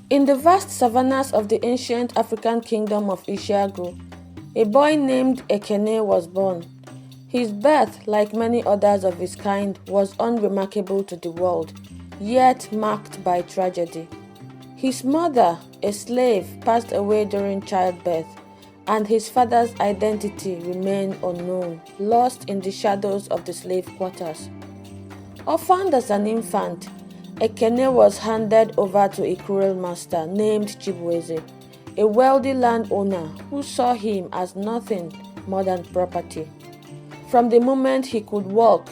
In the vast savannas of the ancient African kingdom of Ishiagu, a boy named Ekene was born. His birth, like many others of his kind, was unremarkable to the world, yet marked by tragedy. His mother, a slave, passed away during childbirth, and his father's identity remained unknown, lost in the shadows of the slave quarters. Orphaned as an infant, Ekene was handed over to a cruel master named Chibueze, a wealthy landowner who saw him as nothing more than property. From the moment he could walk,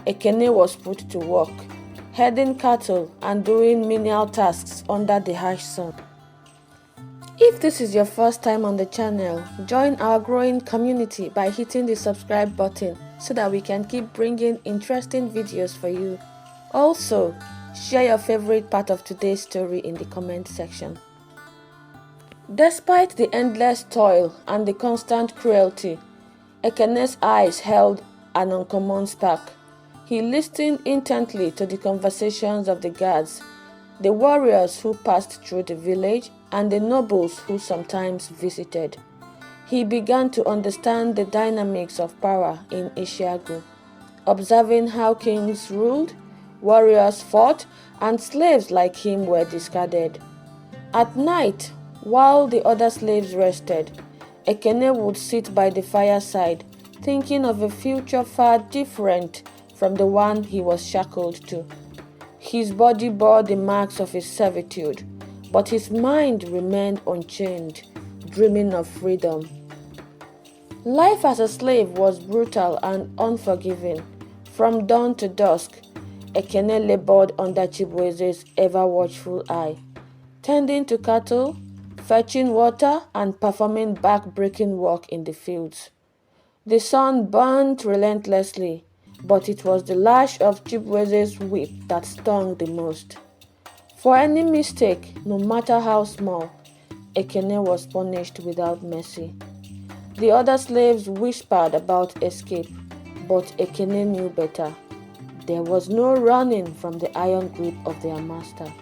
Ekene was put to work, herding cattle and doing menial tasks under the harsh sun. If this is your first time on the channel, join our growing community by hitting the subscribe button so that we can keep bringing interesting videos for you. Also, share your favorite part of today's story in the comment section. Despite the endless toil and the constant cruelty, Ekene's eyes held an uncommon spark. He listened intently to the conversations of the guards, the warriors who passed through the village, and the nobles who sometimes visited. He began to understand the dynamics of power in Ishiagu, observing how kings ruled, warriors fought, and slaves like him were discarded. At night, while the other slaves rested, Ekene would sit by the fireside, thinking of a future far different from the one he was shackled to. His body bore the marks of his servitude, but his mind remained unchained, dreaming of freedom. Life as a slave was brutal and unforgiving. From dawn to dusk, Ekene labored under Chibueze's ever-watchful eye, tending to cattle, fetching water, and performing back-breaking work in the fields. The sun burned relentlessly, but it was the lash of Chibueze's whip that stung the most. For any mistake, no matter how small, Ekene was punished without mercy. The other slaves whispered about escape, but Ekene knew better. There was no running from the iron grip of their master.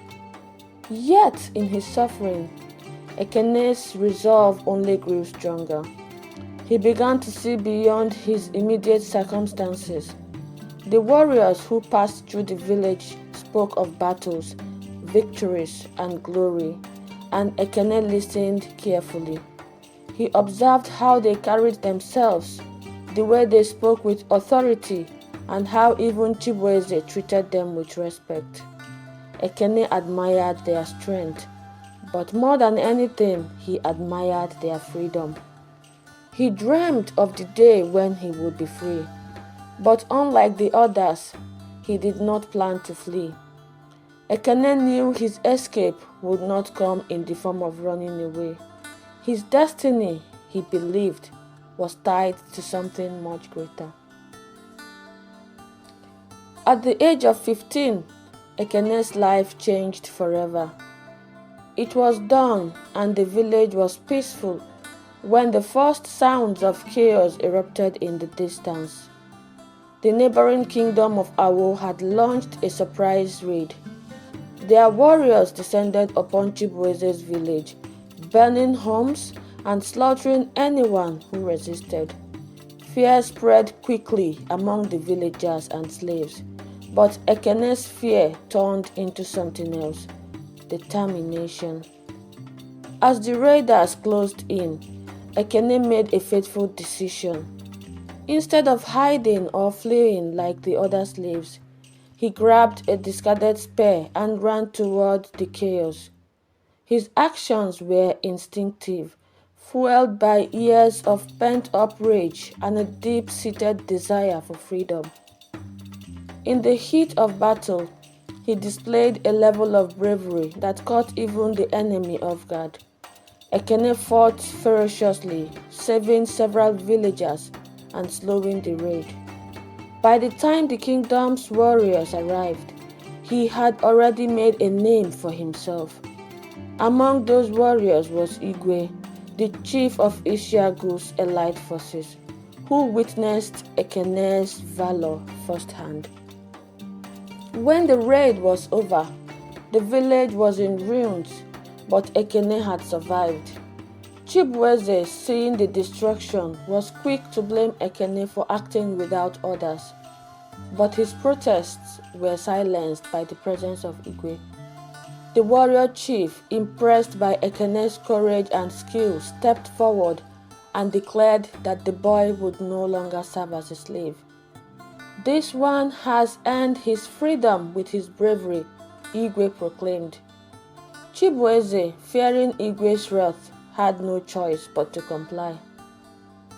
Yet, in his suffering, Ekene's resolve only grew stronger. He began to see beyond his immediate circumstances. The warriors who passed through the village spoke of battles, victories, and glory, and Ekene listened carefully. He observed how they carried themselves, the way they spoke with authority, and how even Chibueze treated them with respect. Ekene admired their strength, but more than anything, he admired their freedom. He dreamed of the day when he would be free, but unlike the others, he did not plan to flee. Ekene knew his escape would not come in the form of running away. His destiny, he believed, was tied to something much greater. At the age of 15, Ekene's life changed forever. It was dawn and the village was peaceful when the first sounds of chaos erupted in the distance. The neighboring kingdom of Awo had launched a surprise raid. Their warriors descended upon Chibueze's village, burning homes and slaughtering anyone who resisted. Fear spread quickly among the villagers and slaves, but Ekene's fear turned into something else: determination. As the raiders closed in, Ekene made a fateful decision. Instead of hiding or fleeing like the other slaves, he grabbed a discarded spear and ran toward the chaos. His actions were instinctive, fueled by years of pent-up rage and a deep-seated desire for freedom. In the heat of battle, he displayed a level of bravery that caught even the enemy off guard. Ekene fought ferociously, saving several villagers and slowing the raid. By the time the kingdom's warriors arrived, he had already made a name for himself. Among those warriors was Igwe, the chief of Ishiagu's elite forces, who witnessed Ekene's valor firsthand. When the raid was over, the village was in ruins, but Ekene had survived. Chibueze, seeing the destruction, was quick to blame Ekene for acting without orders, but his protests were silenced by the presence of Igwe. The warrior chief, impressed by Ekene's courage and skill, stepped forward and declared that the boy would no longer serve as a slave. "This one has earned his freedom with his bravery," Igwe proclaimed. Chibueze, fearing Igwe's wrath, had no choice but to comply.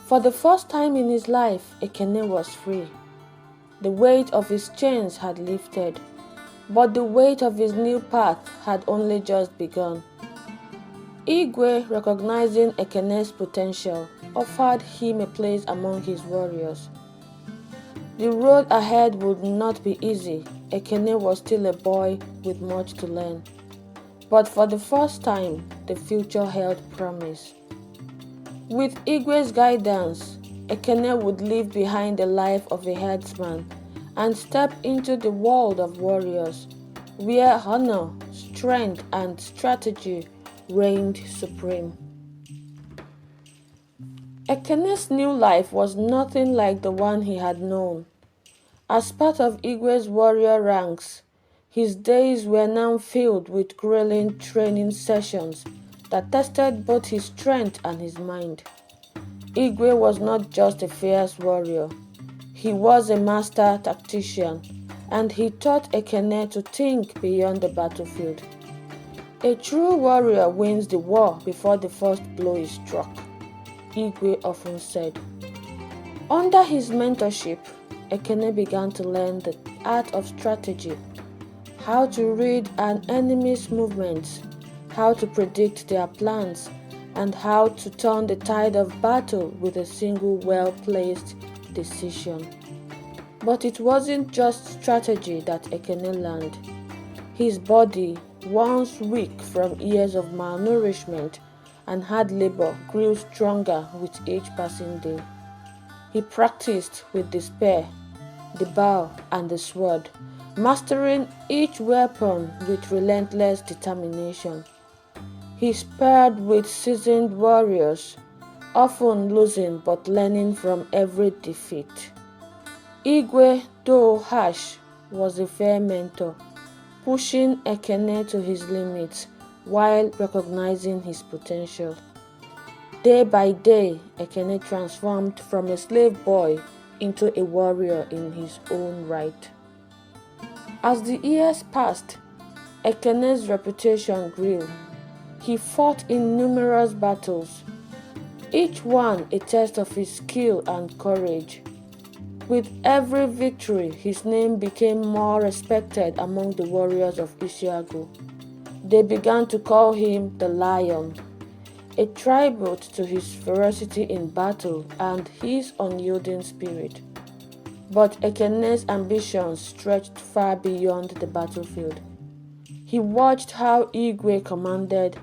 For the first time in his life, Ekene was free. The weight of his chains had lifted, but the weight of his new path had only just begun. Igwe, recognizing Ekene's potential, offered him a place among his warriors. The road ahead would not be easy. Ekene was still a boy with much to learn. But for the first time, the future held promise. With Igwe's guidance, Ekene would leave behind the life of a herdsman and step into the world of warriors, where honor, strength, and strategy reigned supreme. Ekene's new life was nothing like the one he had known. As part of Igwe's warrior ranks, his days were now filled with grueling training sessions that tested both his strength and his mind. Igwe was not just a fierce warrior, he was a master tactician, and he taught Ekene to think beyond the battlefield. "A true warrior wins the war before the first blow is struck," Igwe often said. Under his mentorship, Ekene began to learn the art of strategy, how to read an enemy's movements, how to predict their plans, and how to turn the tide of battle with a single well-placed decision. But it wasn't just strategy that Ekene learned. His body, once weak from years of malnourishment and hard labor, grew stronger with each passing day. He practiced with the spear, the bow, and the sword, mastering each weapon with relentless determination. He sparred with seasoned warriors, often losing but learning from every defeat. Igwe, though harsh, was a fair mentor, pushing Ekene to his limits while recognizing his potential. Day by day, Ekene transformed from a slave boy into a warrior in his own right. As the years passed, Ekene's reputation grew. He fought in numerous battles, each one a test of his skill and courage. With every victory, his name became more respected among the warriors of Ishiagu. They began to call him the Lion, a tribute to his ferocity in battle and his unyielding spirit. But Ekene's ambitions stretched far beyond the battlefield. He watched how Igwe commanded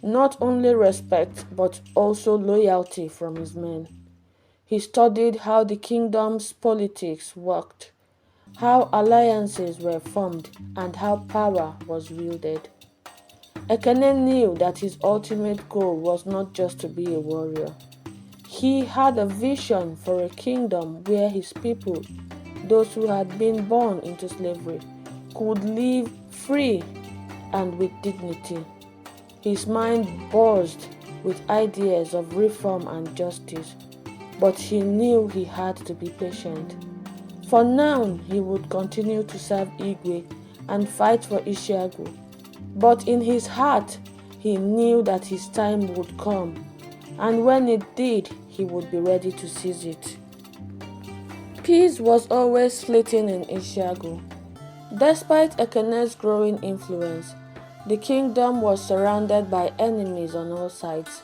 not only respect but also loyalty from his men. He studied how the kingdom's politics worked, how alliances were formed, and how power was wielded. Ekene knew that his ultimate goal was not just to be a warrior. He had a vision for a kingdom where his people, those who had been born into slavery, could live free and with dignity. His mind buzzed with ideas of reform and justice, but he knew he had to be patient. For now, he would continue to serve Igwe and fight for Ishiagu. But in his heart, he knew that his time would come, and when it did, he would be ready to seize it. Peace was always fleeting in Ishiagu. Despite Ekene's growing influence, the kingdom was surrounded by enemies on all sides.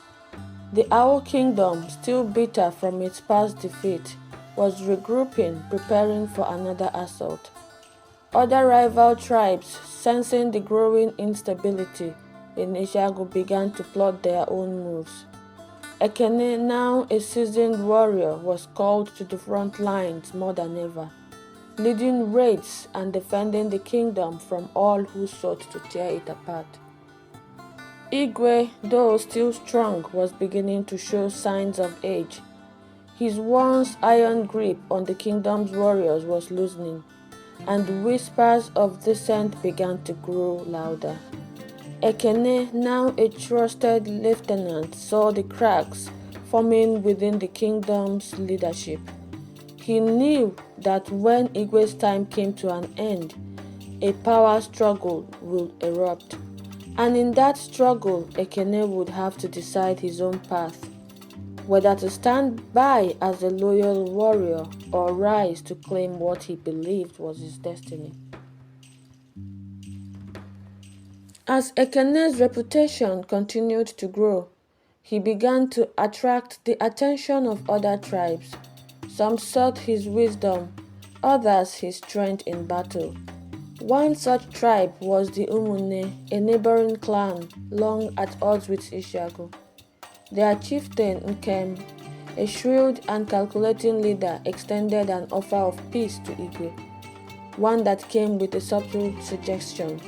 The Owl Kingdom, still bitter from its past defeat, was regrouping, preparing for another assault. Other rival tribes, sensing the growing instability in Ishiagu, began to plot their own moves. Ekene, now a seasoned warrior, was called to the front lines more than ever, leading raids and defending the kingdom from all who sought to tear it apart. Igwe, though still strong, was beginning to show signs of age. His once iron grip on the kingdom's warriors was loosening, and the whispers of dissent began to grow louder. Ekene, now a trusted lieutenant, saw the cracks forming within the kingdom's leadership. He knew that when Igwe's time came to an end, a power struggle would erupt, and in that struggle, Ekene would have to decide his own path, whether to stand by as a loyal warrior or rise to claim what he believed was his destiny. As Ekene's reputation continued to grow, he began to attract the attention of other tribes. Some sought his wisdom, others his strength in battle. One such tribe was the Umune, a neighboring clan long at odds with Ishiagu. Their chieftain Nkem, a shrewd and calculating leader, extended an offer of peace to Igwe, one that came with a subtle suggestion.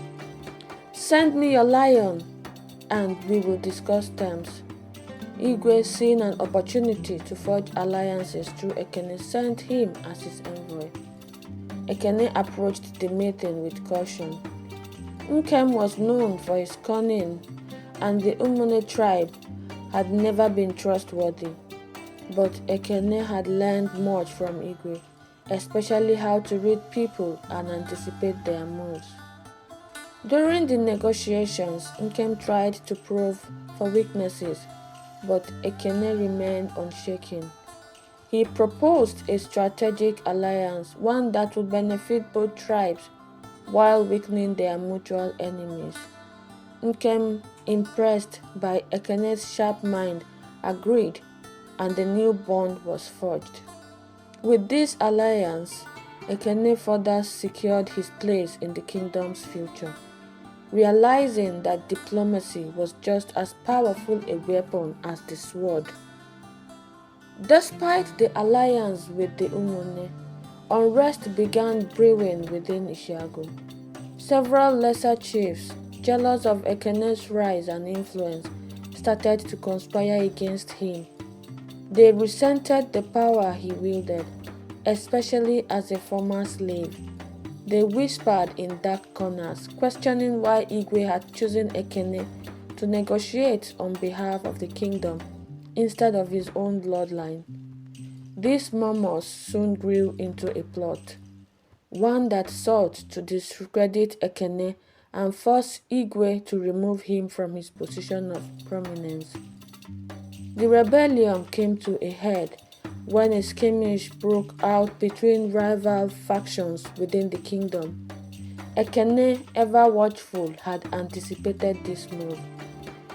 "Send me your lion, and we will discuss terms." Igwe, seeing an opportunity to forge alliances through Ekene, sent him as his envoy. Ekene approached the meeting with caution. Nkem was known for his cunning, and the Umune tribe had never been trustworthy. But Ekene had learned much from Igwe, especially how to read people and anticipate their moves. During the negotiations, Nkem tried to probe for weaknesses, but Ekene remained unshaken. He proposed a strategic alliance, one that would benefit both tribes while weakening their mutual enemies. Nkem, impressed by Ekene's sharp mind, agreed, and the new bond was forged. With this alliance, Ekene further secured his place in the kingdom's future, realizing that diplomacy was just as powerful a weapon as the sword. Despite the alliance with the Umune, unrest began brewing within Ishiagu. Several lesser chiefs, jealous of Ekene's rise and influence, started to conspire against him. They resented the power he wielded, especially as a former slave. They whispered in dark corners, questioning why Igwe had chosen Ekene to negotiate on behalf of the kingdom instead of his own bloodline. These murmurs soon grew into a plot, one that sought to discredit Ekene and force Igwe to remove him from his position of prominence. The rebellion came to a head when a skirmish broke out between rival factions within the kingdom. Ekene, ever watchful, had anticipated this move.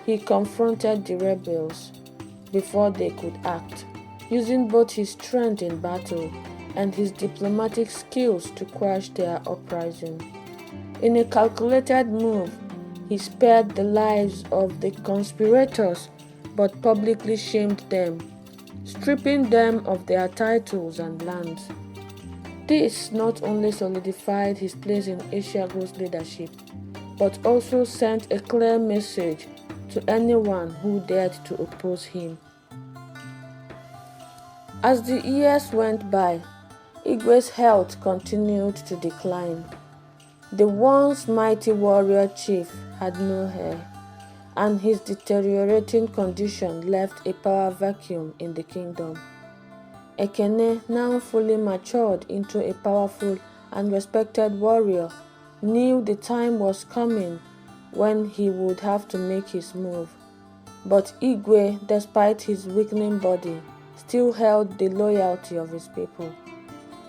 He confronted the rebels before they could act, using both his strength in battle and his diplomatic skills to quash their uprising. In a calculated move, he spared the lives of the conspirators but publicly shamed them, stripping them of their titles and lands. This not only solidified his place in Ishiagu's leadership, but also sent a clear message to anyone who dared to oppose him. As the years went by, Igwe's health continued to decline. The once mighty warrior chief had no hair, and his deteriorating condition left a power vacuum in the kingdom. Ekene, now fully matured into a powerful and respected warrior, knew the time was coming when he would have to make his move. But Igwe, despite his weakening body, still held the loyalty of his people,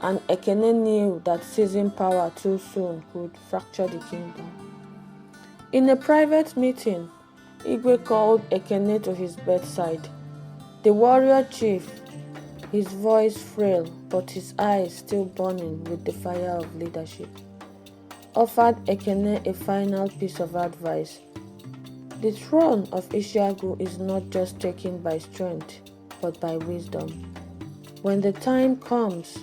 and Ekene knew that seizing power too soon would fracture the kingdom. In a private meeting, Igwe called Ekene to his bedside. The warrior chief, his voice frail but his eyes still burning with the fire of leadership, offered Ekene a final piece of advice. The throne of Ishiagu is not just taken by strength, but by wisdom. When the time comes,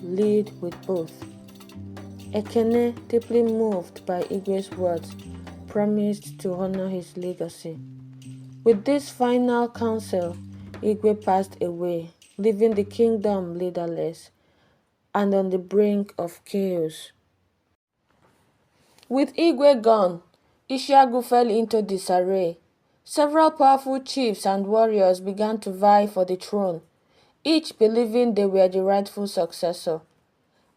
lead with both. Ekene, deeply moved by Igwe's words, promised to honor his legacy. With this final council, Igwe passed away, leaving the kingdom leaderless and on the brink of chaos. With Igwe gone, Ishiagu fell into disarray. Several powerful chiefs and warriors began to vie for the throne, each believing they were the rightful successor.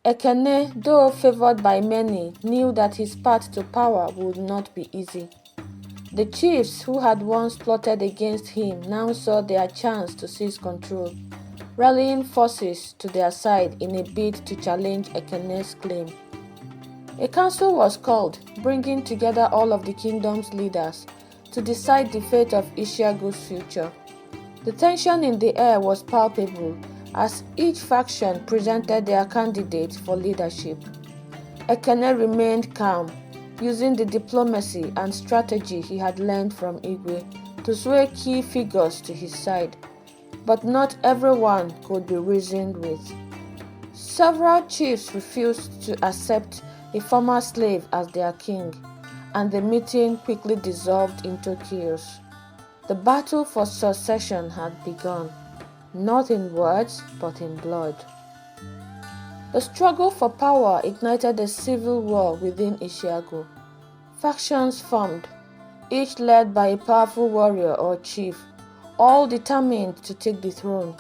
Ekene, though favored by many, knew that his path to power would not be easy. The chiefs who had once plotted against him now saw their chance to seize control, rallying forces to their side in a bid to challenge Ekene's claim. A council was called, bringing together all of the kingdom's leaders to decide the fate of Ishiagu's future. The tension in the air was palpable as each faction presented their candidate for leadership. Ekene remained calm, using the diplomacy and strategy he had learned from Igwe to sway key figures to his side. But not everyone could be reasoned with. Several chiefs refused to accept a former slave as their king, and the meeting quickly dissolved into chaos. The battle for succession had begun, not in words but in blood. The struggle for power ignited a civil war within Ishiagu. Factions formed, each led by a powerful warrior or chief, all determined to take the throne.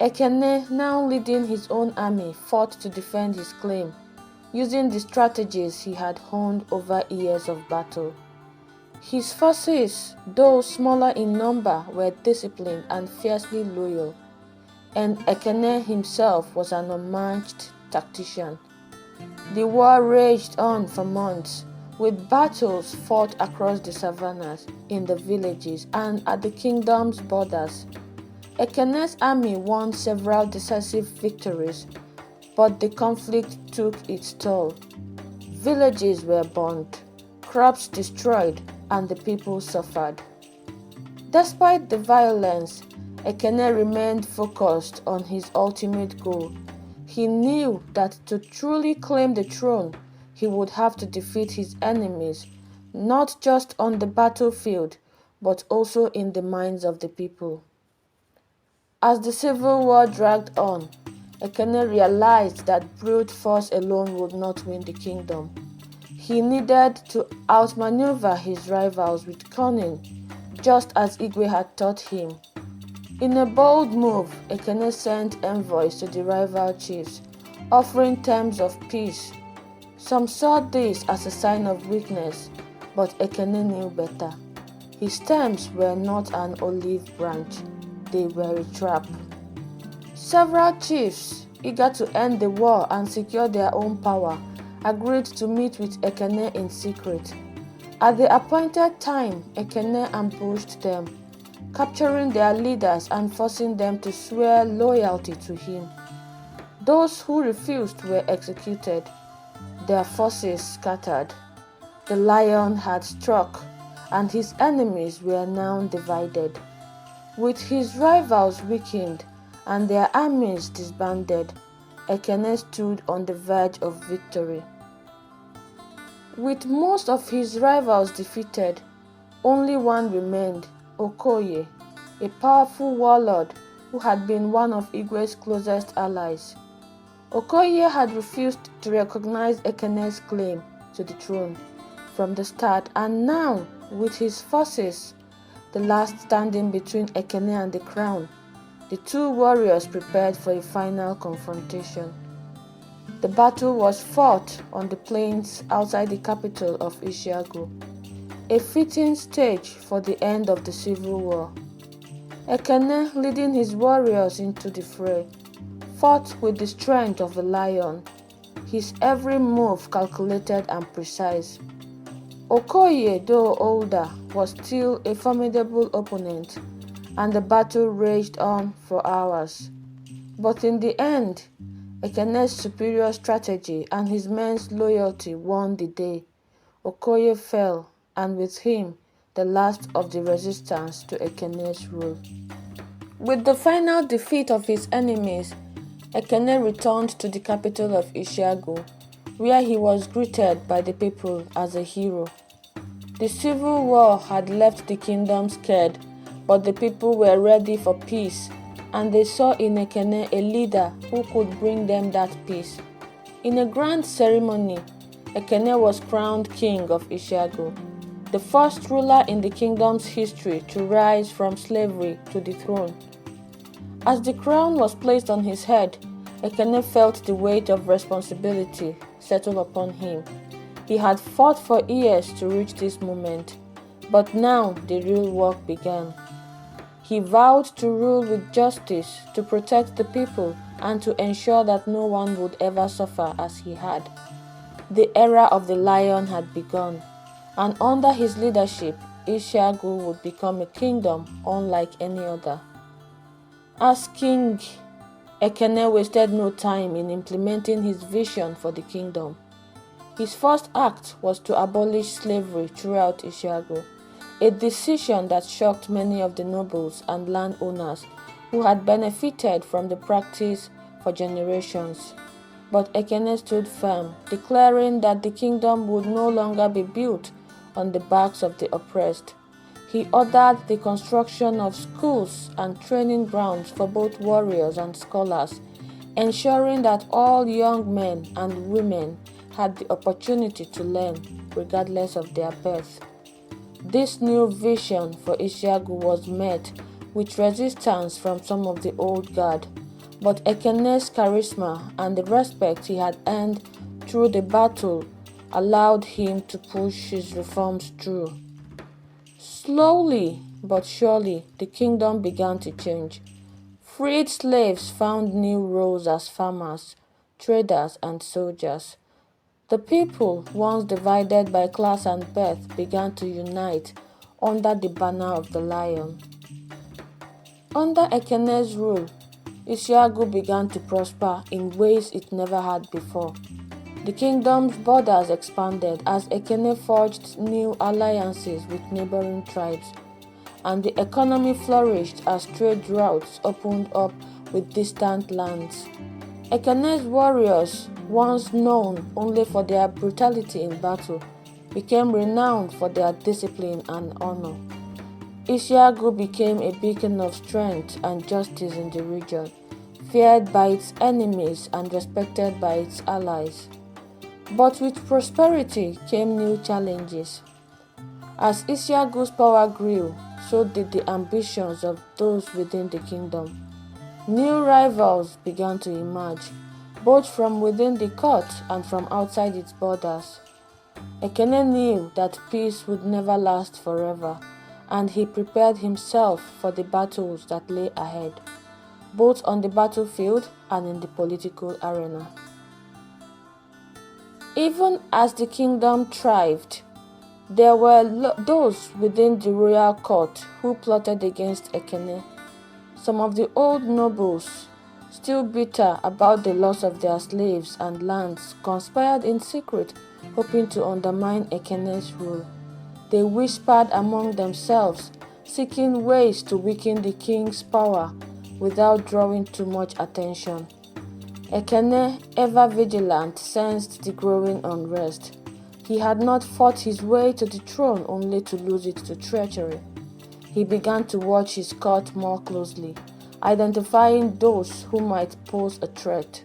Ekene, now leading his own army, fought to defend his claim, using the strategies he had honed over years of battle. His forces, though smaller in number, were disciplined and fiercely loyal, and Ekene himself was an unmatched tactician. The war raged on for months, with battles fought across the savannas, in the villages, and at the kingdom's borders. Ekene's army won several decisive victories, but the conflict took its toll. Villages were burned, crops destroyed, and the people suffered. Despite the violence, Ekene remained focused on his ultimate goal. He knew that to truly claim the throne, he would have to defeat his enemies, not just on the battlefield, but also in the minds of the people. As the civil war dragged on, Ekene realized that brute force alone would not win the kingdom. He needed to outmaneuver his rivals with cunning, just as Igwe had taught him. In a bold move, Ekene sent envoys to the rival chiefs, offering terms of peace. Some saw this as a sign of weakness, but Ekene knew better. His terms were not an olive branch, they were a trap. Several chiefs, eager to end the war and secure their own power, agreed to meet with Ekene in secret. At the appointed time, Ekene ambushed them, capturing their leaders and forcing them to swear loyalty to him. Those who refused were executed, their forces scattered. The lion had struck, and his enemies were now divided. With his rivals weakened and their armies disbanded, Ekene stood on the verge of victory. With most of his rivals defeated, only one remained, Okoye, a powerful warlord who had been one of Igwe's closest allies. Okoye had refused to recognize Ekene's claim to the throne from the start, and now, with his forces, the last standing between Ekene and the crown, the two warriors prepared for a final confrontation. The battle was fought on the plains outside the capital of Ishiagu, a fitting stage for the end of the civil war. Ekene, leading his warriors into the fray, fought with the strength of a lion, his every move calculated and precise. Okoye, though older, was still a formidable opponent, and the battle raged on for hours. But in the end, Ekene's superior strategy and his men's loyalty won the day. Okoye fell, and with him, the last of the resistance to Ekene's rule. With the final defeat of his enemies, Ekene returned to the capital of Ishiagu, where he was greeted by the people as a hero. The civil war had left the kingdom scared, but the people were ready for peace, and they saw in Ekene a leader who could bring them that peace. In a grand ceremony, Ekene was crowned king of Ishiagu, the first ruler in the kingdom's history to rise from slavery to the throne. As the crown was placed on his head, Ekene felt the weight of responsibility settle upon him. He had fought for years to reach this moment, but now the real work began. He vowed to rule with justice, to protect the people, and to ensure that no one would ever suffer as he had. The era of the lion had begun, and under his leadership, Ishiagu would become a kingdom unlike any other. As king, Ekene wasted no time in implementing his vision for the kingdom. His first act was to abolish slavery throughout Ishiagu, a decision that shocked many of the nobles and landowners who had benefited from the practice for generations. But Ekene stood firm, declaring that the kingdom would no longer be built on the backs of the oppressed. He ordered the construction of schools and training grounds for both warriors and scholars, ensuring that all young men and women had the opportunity to learn, regardless of their birth. This new vision for Ishiagu was met with resistance from some of the old guard, but Ekene's charisma and the respect he had earned through the battle allowed him to push his reforms through. Slowly but surely, the kingdom began to change. Freed slaves found new roles as farmers, traders, and soldiers. The people, once divided by class and birth, began to unite under the banner of the lion. Under Ekene's rule, Ishiagu began to prosper in ways it never had before. The kingdom's borders expanded as Ekene forged new alliances with neighboring tribes, and the economy flourished as trade routes opened up with distant lands. Ekene's warriors, once known only for their brutality in battle, became renowned for their discipline and honor. Ishiagu became a beacon of strength and justice in the region, feared by its enemies and respected by its allies. But with prosperity came new challenges. As Ishiagu's power grew, so did the ambitions of those within the kingdom. New rivals began to emerge, both from within the court and from outside its borders. Ekene knew that peace would never last forever, and he prepared himself for the battles that lay ahead, both on the battlefield and in the political arena. Even as the kingdom thrived, there were those within the royal court who plotted against Ekene. Some of the old nobles, still bitter about the loss of their slaves and lands, conspired in secret, hoping to undermine Ekene's rule. They whispered among themselves, seeking ways to weaken the king's power without drawing too much attention. Ekene, ever vigilant, sensed the growing unrest. He had not fought his way to the throne only to lose it to treachery. He began to watch his court more closely, identifying those who might pose a threat.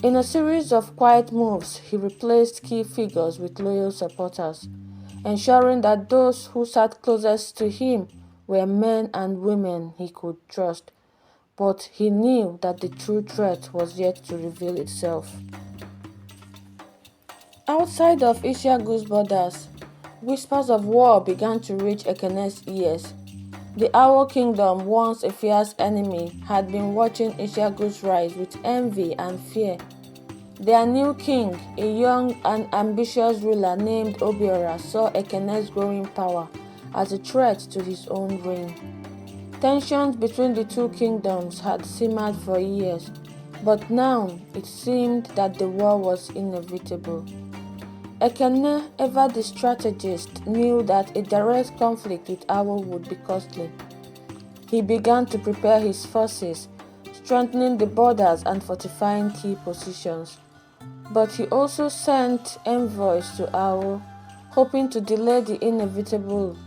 In a series of quiet moves, he replaced key figures with loyal supporters, ensuring that those who sat closest to him were men and women he could trust. But he knew that the true threat was yet to reveal itself. Outside of Ishiagu's borders, whispers of war began to reach Ekene's ears. The Owl Kingdom, once a fierce enemy, had been watching Ishiagu's rise with envy and fear. Their new king, a young and ambitious ruler named Obiora, saw Ekene's growing power as a threat to his own reign. Tensions between the two kingdoms had simmered for years, but now it seemed that the war was inevitable. Ekene, ever the strategist, knew that a direct conflict with Awo would be costly. He began to prepare his forces, strengthening the borders and fortifying key positions. But he also sent envoys to Awo, hoping to delay the inevitable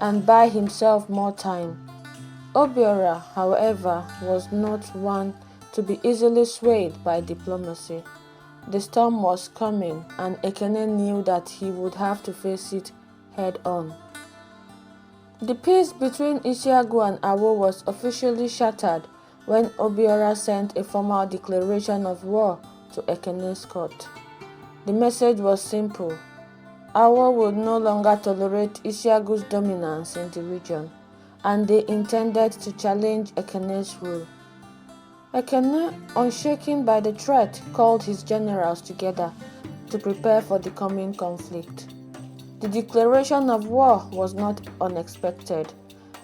and buy himself more time. Obiora, however, was not one to be easily swayed by diplomacy. The storm was coming, and Ekene knew that he would have to face it head-on. The peace between Ishiagu and Awo was officially shattered when Obiora sent a formal declaration of war to Ekene's court. The message was simple. Awo would no longer tolerate Ishiagu's dominance in the region, and they intended to challenge Ekene's rule. Ekene, unshaken by the threat, called his generals together to prepare for the coming conflict. The declaration of war was not unexpected,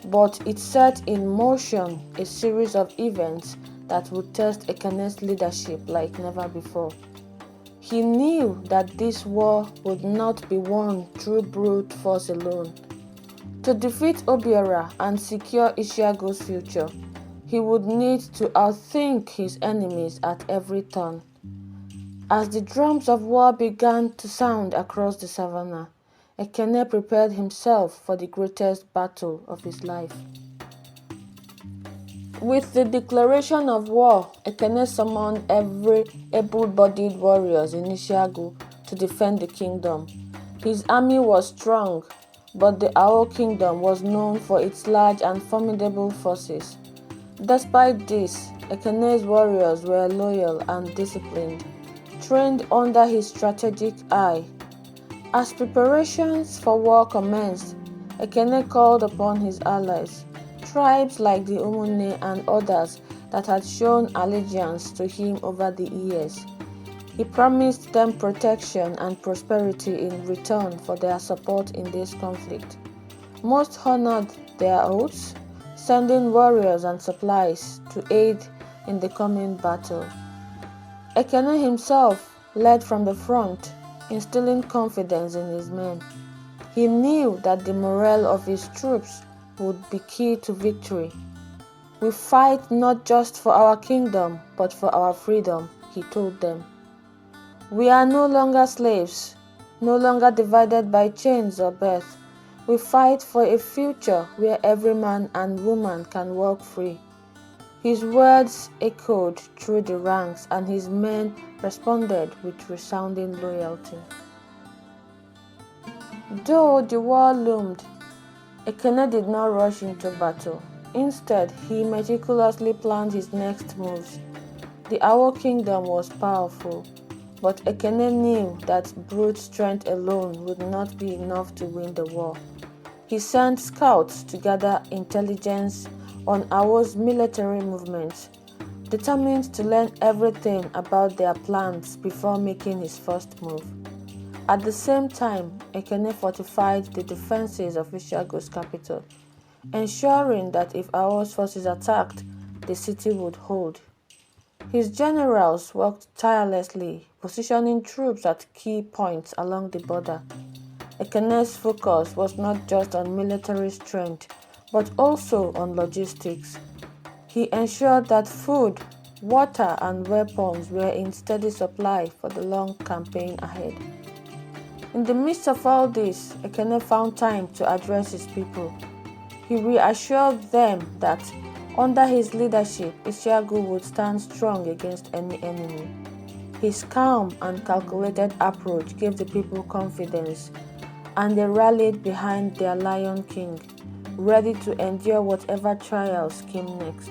but it set in motion a series of events that would test Ekene's leadership like never before. He knew that this war would not be won through brute force alone. To defeat Obiora and secure Ishiagu's future, he would need to outthink his enemies at every turn. As the drums of war began to sound across the savannah, Ekene prepared himself for the greatest battle of his life. With the declaration of war, Ekene summoned every able-bodied warriors in Ishiagu to defend the kingdom. His army was strong, but the Awo kingdom was known for its large and formidable forces. Despite this, Ekene's warriors were loyal and disciplined, trained under his strategic eye. As preparations for war commenced, Ekene called upon his allies, tribes like the Umunne and others that had shown allegiance to him over the years. He promised them protection and prosperity in return for their support in this conflict. Most honored their oaths, sending warriors and supplies to aid in the coming battle. Ekene himself led from the front, instilling confidence in his men. He knew that the morale of his troops would be key to victory. "We fight not just for our kingdom, but for our freedom," he told them. "We are no longer slaves, no longer divided by chains or birth. We fight for a future where every man and woman can walk free." His words echoed through the ranks, and his men responded with resounding loyalty. Though the war loomed, Ekene did not rush into battle. Instead, he meticulously planned his next moves. The Awo kingdom was powerful, but Ekene knew that brute strength alone would not be enough to win the war. He sent scouts to gather intelligence on Awo's military movements, determined to learn everything about their plans before making his first move. At the same time, Ekene fortified the defenses of Ishiagu's capital, ensuring that if Awo's forces attacked, the city would hold. His generals worked tirelessly, positioning troops at key points along the border. Ekene's focus was not just on military strength, but also on logistics. He ensured that food, water, and weapons were in steady supply for the long campaign ahead. In the midst of all this, Ekene found time to address his people. He reassured them that under his leadership, Ishiagu would stand strong against any enemy. His calm and calculated approach gave the people confidence, and they rallied behind their Lion King, ready to endure whatever trials came next.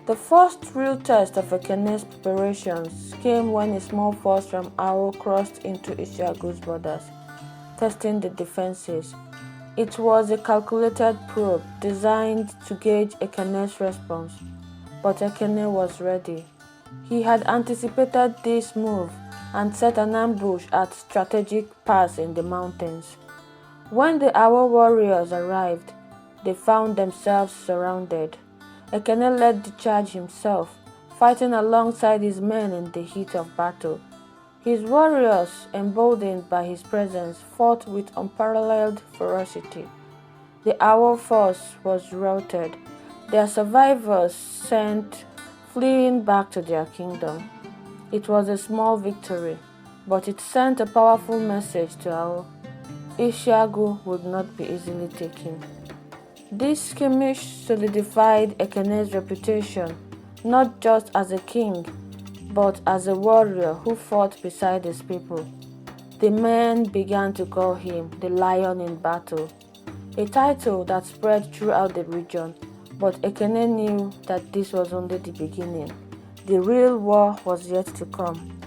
The first real test of Ekene's preparations came when a small force from Awo crossed into Ishiagu's borders, testing the defenses. It was a calculated probe designed to gauge Ekene's response, but Ekene was ready. He had anticipated this move and set an ambush at strategic pass in the mountains. When the Awo warriors arrived, they found themselves surrounded. Ekene led the charge himself, fighting alongside his men in the heat of battle. His warriors, emboldened by his presence, fought with unparalleled ferocity. The Awo force was routed, their survivors sent fleeing back to their kingdom. It was a small victory, but it sent a powerful message to Ao. Ishiagu would not be easily taken. This skirmish solidified Ekene's reputation, not just as a king, but as a warrior who fought beside his people. The men began to call him the Lion in Battle, a title that spread throughout the region, but Ekene knew that this was only the beginning. The real war was yet to come.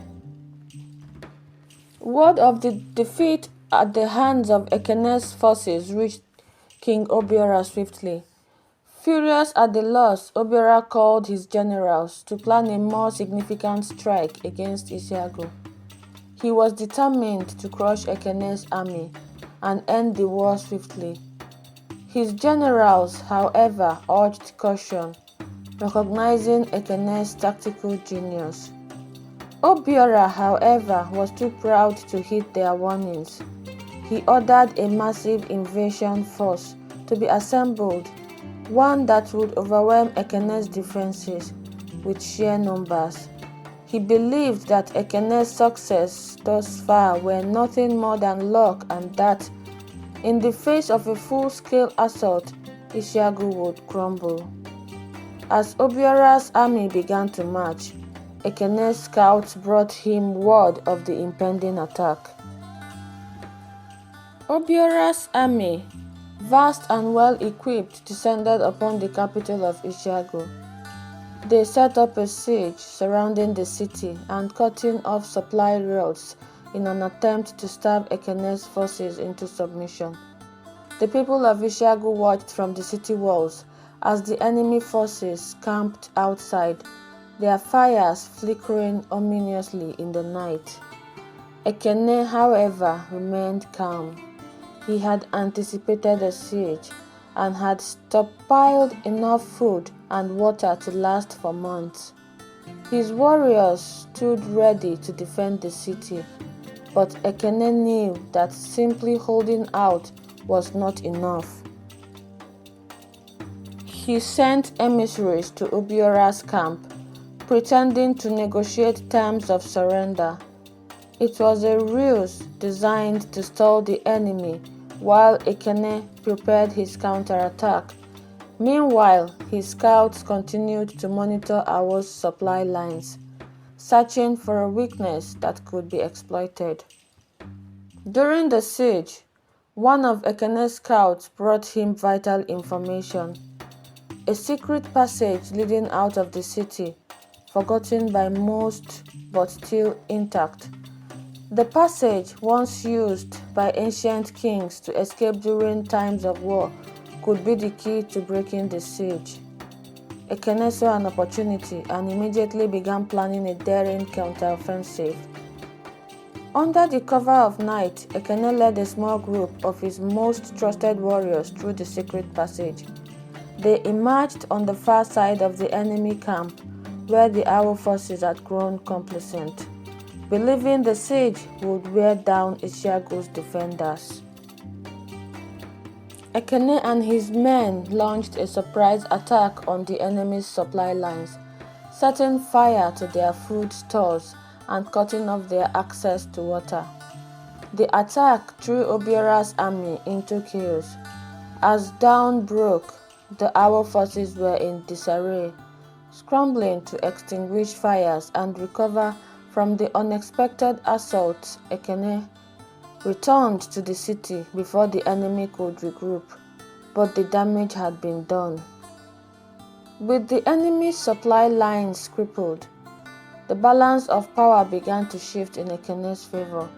Word of the defeat at the hands of Ekene's forces reached King Obiora swiftly. Furious at the loss, Obiora called his generals to plan a more significant strike against Ishiagu. He was determined to crush Ekene's army and end the war swiftly. His generals, however, urged caution, recognizing Ekene's tactical genius. Obiora, however, was too proud to heed their warnings. He ordered a massive invasion force to be assembled, one that would overwhelm Ekene's defenses with sheer numbers. He believed that Ekene's success thus far were nothing more than luck, and that, in the face of a full-scale assault, Ishiagu would crumble. As Obiora's army began to march, Ekene's scouts brought him word of the impending attack. Obiora's army, vast and well-equipped, descended upon the capital of Ishiagu. They set up a siege surrounding the city and cutting off supply routes in an attempt to stab Ekene's forces into submission. The people of Ishiagu watched from the city walls as the enemy forces camped outside, their fires flickering ominously in the night. Ekene, however, remained calm. He had anticipated a siege and had stockpiled enough food and water to last for months. His warriors stood ready to defend the city, but Ekene knew that simply holding out was not enough. He sent emissaries to Obiora's camp, pretending to negotiate terms of surrender. It was a ruse designed to stall the enemy while Ekene prepared his counterattack. Meanwhile, his scouts continued to monitor Awo's supply lines, searching for a weakness that could be exploited. During the siege, one of Ekene's scouts brought him vital information: a secret passage leading out of the city, forgotten by most but still intact. The passage, once used by ancient kings to escape during times of war, could be the key to breaking the siege. Ekene saw an opportunity and immediately began planning a daring counteroffensive. Under the cover of night, Ekene led a small group of his most trusted warriors through the secret passage. They emerged on the far side of the enemy camp, where the Awo forces had grown complacent, believing the siege would wear down Ishiagu's defenders. Ekene and his men launched a surprise attack on the enemy's supply lines, setting fire to their food stores and cutting off their access to water. The attack threw Obiora's army into chaos. As dawn broke, the Awo forces were in disarray, scrambling to extinguish fires and recover from the unexpected assault. Ekene returned to the city before the enemy could regroup, but the damage had been done. With the enemy's supply lines crippled, the balance of power began to shift in Ekene's favor.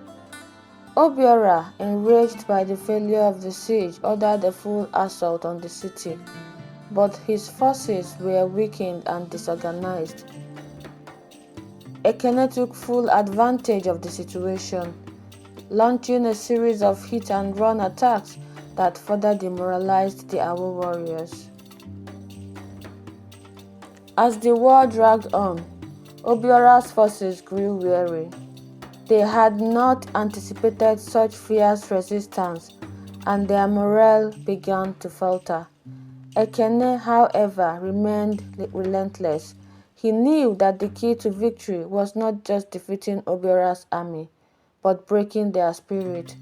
Obiora, enraged by the failure of the siege, ordered a full assault on the city, but his forces were weakened and disorganized. Ekene took full advantage of the situation, launching a series of hit-and-run attacks that further demoralized the Awo warriors. As the war dragged on, Obiora's forces grew weary. They had not anticipated such fierce resistance, and their morale began to falter. Ekene, however, remained relentless. He knew that the key to victory was not just defeating Obiora's army, but breaking their spirit.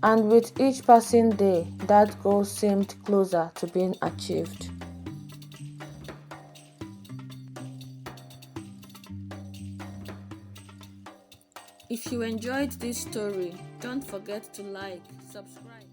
And with each passing day, that goal seemed closer to being achieved. If you enjoyed this story, don't forget to like, subscribe.